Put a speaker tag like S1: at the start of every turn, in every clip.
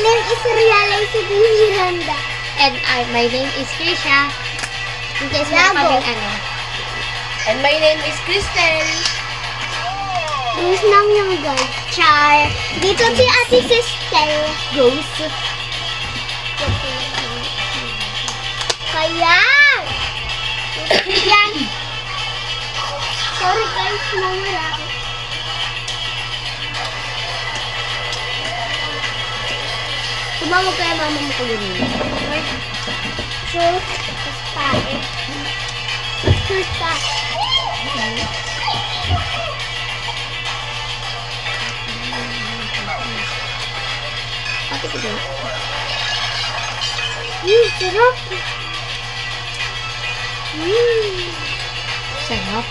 S1: name is Realizity Miranda.
S2: And my name is Krisha. In case mo
S1: Labo.
S2: kaming ano.
S3: And my name is Kristen.
S1: Rose ng yung guys. Char. Dito si Ate Sister.
S2: Rose.
S1: Kaya. Yan. Sorry guys, nawala ako.
S2: Tumawag kaya mama mo ko ganun.
S1: Truth is pare. Truth pare.
S2: Pati ko din.
S1: Sarap.
S2: Sarap.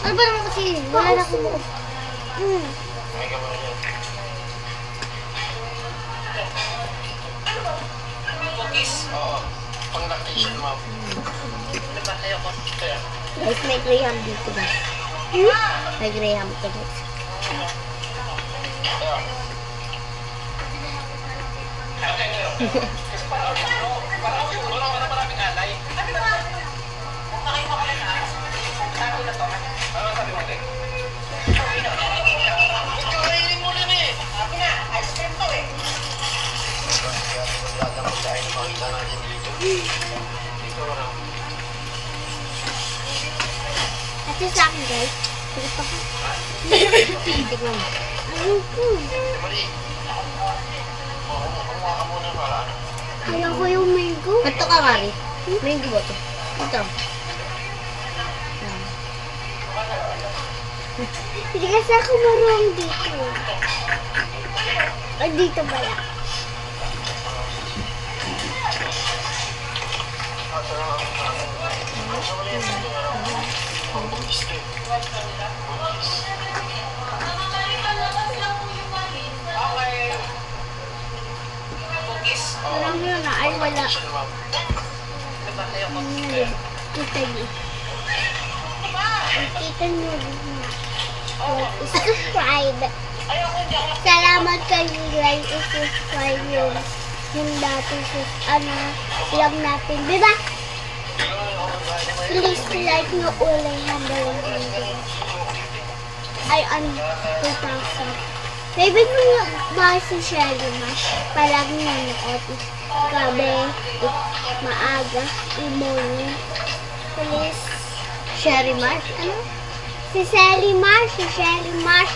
S1: Ano ba naman kasi? Wala na akong buo.
S4: Cookies? Oo. Pang lactation, ma'am.
S2: Guys, may Graham dito guys. May Graham ito guys.
S4: Maraming alay. Ano sabi mo, Tek? Kainin mo rin eh. Sabi nga, ice cream to eh. Makita natin dito. Dito na.
S1: Ito sa akin guys. Ito pa.
S2: Tignan mo.
S1: Ayoko.
S4: Mali. Oo, kumuha ka muna para ano.
S1: Ayoko yung mango.
S2: Ito ka, Mari. Mango ba ito? Ito.
S1: Hindi kasi ako marunong dito. O dito pala.
S4: Okay. Cookies?
S1: Parang yun na. Ay wala. Kita niyo. Kita niyo. Subscribe. Salamat kayo guys. Subscribe yung dati vlog natin. Diba? Please like nyo ulit hanggang ay 2,000. Favorite mo yung ba si Shelly Mash? Palagi nanonood. Gabi, maaga, morning. Please.
S2: Sherry Marsh. Ano?
S1: Si Shelly Mash, si Shelly Mash.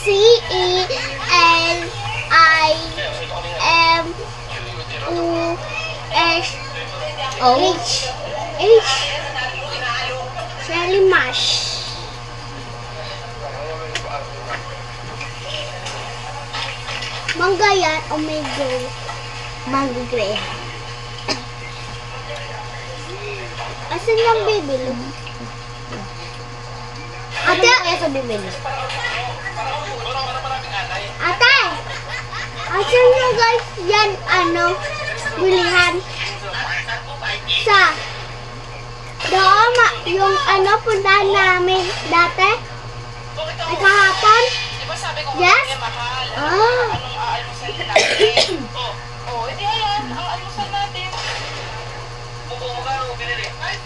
S1: C-E-L-I-M-U-S-H. Shelly Mash. Mangga yan, oh my God.
S2: Mango Graham.
S1: Asan yung bibili?
S2: Ano kaya sa bibili?
S1: Ate! Asan yung guys yan, bilihan? Sa doon, yung puntahan namin dati? Ay kahapon?
S4: Di ba sabi ko
S1: Yes?
S4: mahal?
S1: Ah!
S4: Anong aalmusal natin? Oh, hindi ayan. Ang almusal natin. Buko mo ka, binili. Ay,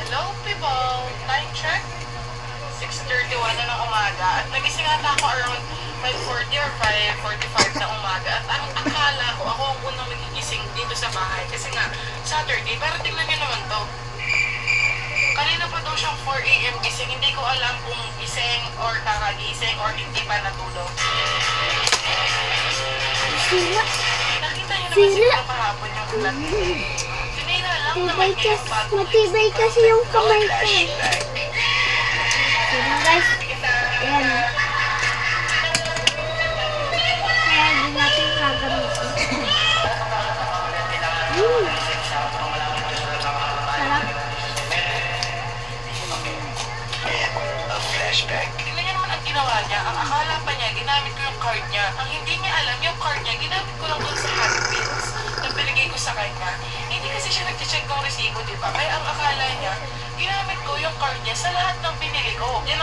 S4: hello, people. Time check. 6:31 na ng umaga. At nagising ata ako around 5:40 or 5:45 ng umaga. At ang akala ko, ako ang unang magigising dito sa bahay. Kasi nga, Saturday. Pero tingnan niyo naman to. Kanina pa daw siyang 4 a.m. gising. Hindi ko alam kung gising or kakagising or hindi pa natulog.
S1: Sila.
S4: Nakita niyo naman
S1: Sila.
S4: siguro kahapon yung vlog. Sinira lang naman niya yung bago.
S1: Matibay kasi yung kamay ko. Sila guys. Ayan. Kaya di natin gagamitin. Sarap.
S4: Flashback. Tingnan niyo naman ang ginawa niya, ang akala pa niya, ginamit ko yung card niya. Ang hindi niya alam, yung card niya, ginamit ko lang dun sa Hot Wheels na binigay ko sa kanya. Hindi kasi siya nag-check ng resibo, di ba? Kaya ang akala niya, ginamit ko yung card niya sa lahat